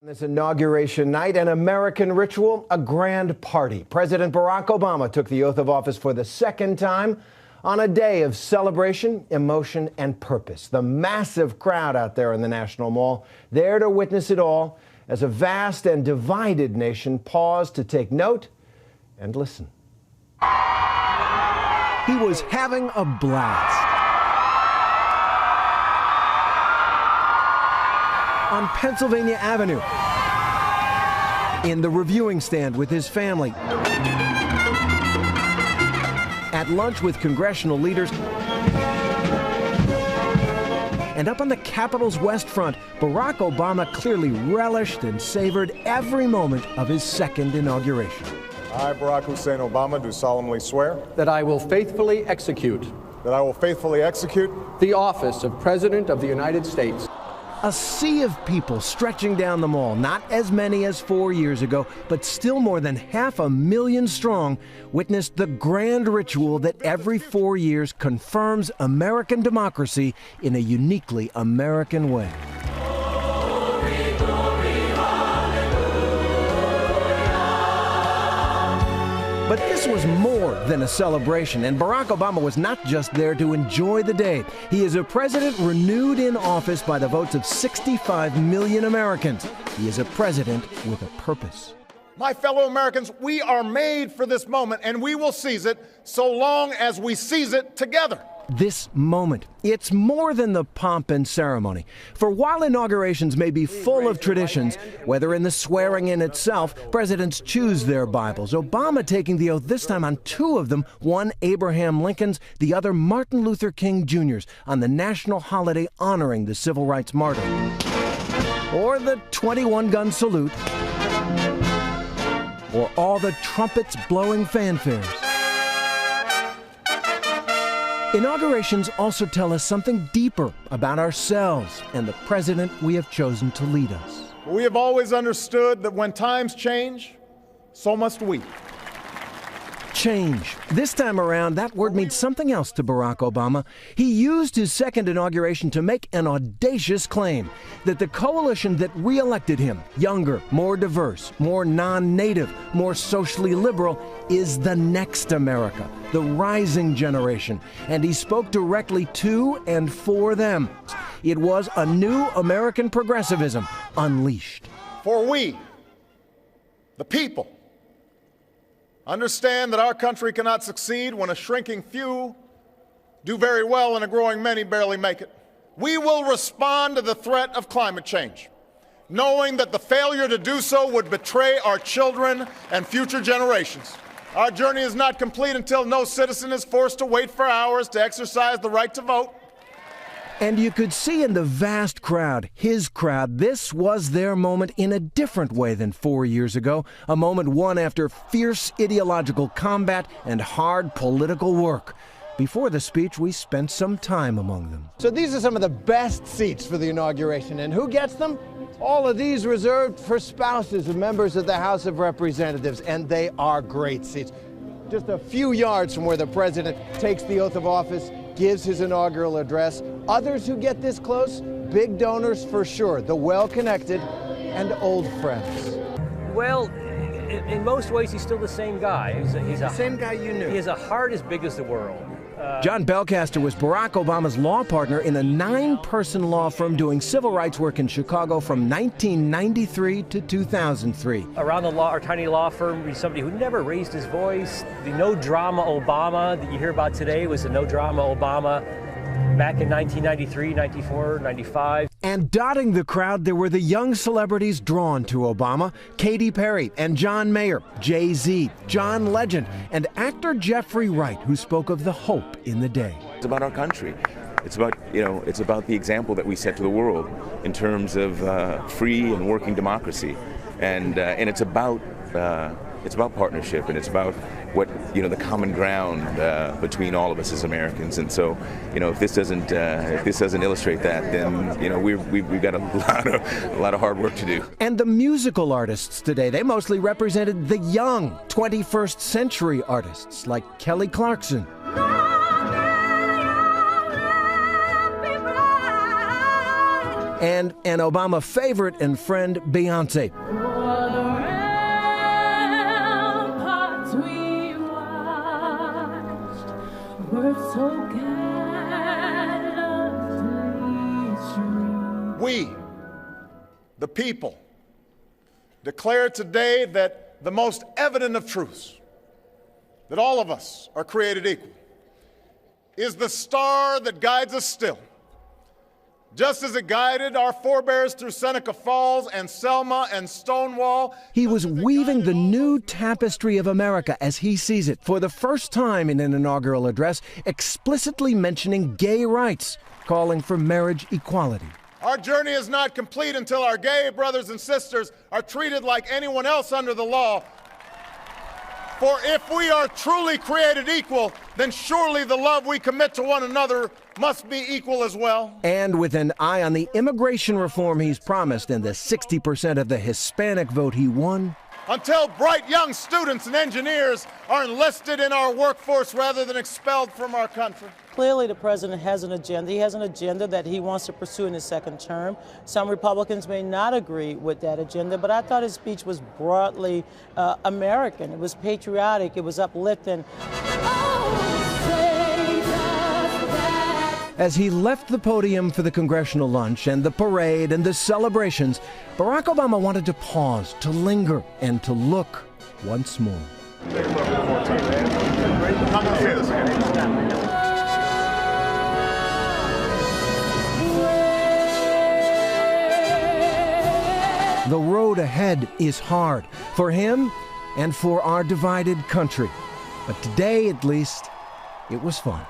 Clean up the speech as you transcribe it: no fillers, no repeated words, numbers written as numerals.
This inauguration night, an American ritual, a grand party. President Barack Obama took the oath of office for the second time on a day of celebration, emotion, and purpose. The massive crowd out there in the National Mall, there to witness it all as a vast and divided nation paused to take note and listen. He was having a blast. On Pennsylvania Avenue, in the reviewing stand with his family, at lunch with congressional leaders, and up on the Capitol's West Front, Barack Obama clearly relished and savored every moment of his second inauguration. I, Barack Hussein Obama, do solemnly swear that I will faithfully execute the office of President of the United States. A sea of people stretching down the mall, not as many as 4 years ago, but still more than 500,000 strong, witnessed the grand ritual that every 4 years confirms American democracy in a uniquely American way. But this was more than a celebration, and Barack Obama was not just there to enjoy the day. He is a president renewed in office by the votes of 65 million Americans. He is a president with a purpose. My fellow Americans, we are made for this moment, and we will seize it so long as we seize it together. This moment, it's more than the pomp and ceremony. For while inaugurations may be full of traditions, whether in the swearing in itself, presidents choose their Bibles. Obama taking the oath this time on two of them, one Abraham Lincoln's, the other Martin Luther King Jr.'s, on the national holiday honoring the civil rights martyr. Or the 21-gun salute. Or all the trumpets blowing fanfares. Inaugurations also tell us something deeper about ourselves and the president we have chosen to lead us. We have always understood that when times change, so must we. Change. This time around, that word means something else to Barack Obama. He used his second inauguration to make an audacious claim that the coalition that re-elected him, younger, more diverse, more non-native, more socially liberal, is the next America, the rising generation. And he spoke directly to and for them. It was a new American progressivism unleashed. For we, the people, understand that our country cannot succeed when a shrinking few do very well and a growing many barely make it. We will respond to the threat of climate change, knowing that the failure to do so would betray our children and future generations. Our journey is not complete until no citizen is forced to wait for hours to exercise the right to vote. And you could see in the vast crowd, his crowd, this was their moment in a different way than 4 years ago, a moment won after fierce ideological combat and hard political work. Before the speech, we spent some time among them. So these are some of the best seats for the inauguration, and who gets them? All of these reserved for spouses of members of the House of Representatives, and they are great seats. Just a few yards from where the president takes the oath of office, gives his inaugural address. Others who get this close, big donors for sure, the well-connected and old friends. Well, in most ways, he's still the same guy. He's the same guy you knew. He has a heart as big as the world. John Belcaster was Barack Obama's law partner in a 9-person law firm doing civil rights work in Chicago from 1993 to 2003. Around the law, our tiny law firm, he's somebody who never raised his voice. The no-drama Obama that you hear about today was the no-drama Obama back in 1993, 94, 95. And dotting the crowd, there were the young celebrities drawn to Obama: Katy Perry and John Mayer, Jay-Z, John Legend, and actor Jeffrey Wright, who spoke of the hope in the day. It's about our country. It's about, it's about the example that we set to the world in terms of free and working democracy, and it's about partnership, and it's about what the common ground between all of us as Americans. And so, if this doesn't illustrate that, then we've got a lot of hard work to do. And the musical artists today, they mostly represented the young 21st century artists like Kelly Clarkson. and an Obama favorite and friend, Beyonce. We, the people, declare today that the most evident of truths, that all of us are created equal, is the star that guides us still, just as it guided our forebears through Seneca Falls and Selma and Stonewall. He was weaving the new tapestry of America as he sees it, for the first time in an inaugural address, explicitly mentioning gay rights, calling for marriage equality. Our journey is not complete until our gay brothers and sisters are treated like anyone else under the law. For if we are truly created equal, then surely the love we commit to one another must be equal as well. And with an eye on the immigration reform he's promised and the 60% of the Hispanic vote he won. Until bright young students and engineers are enlisted in our workforce rather than expelled from our country. Clearly, the president has an agenda. He has an agenda that he wants to pursue in his second term. Some Republicans may not agree with that agenda, but I thought his speech was broadly American. It was patriotic. It was uplifting. As he left the podium for the congressional lunch and the parade and the celebrations, Barack Obama wanted to pause, to linger, and to look once more. The road ahead is hard for him and for our divided country. But today, at least, it was fun.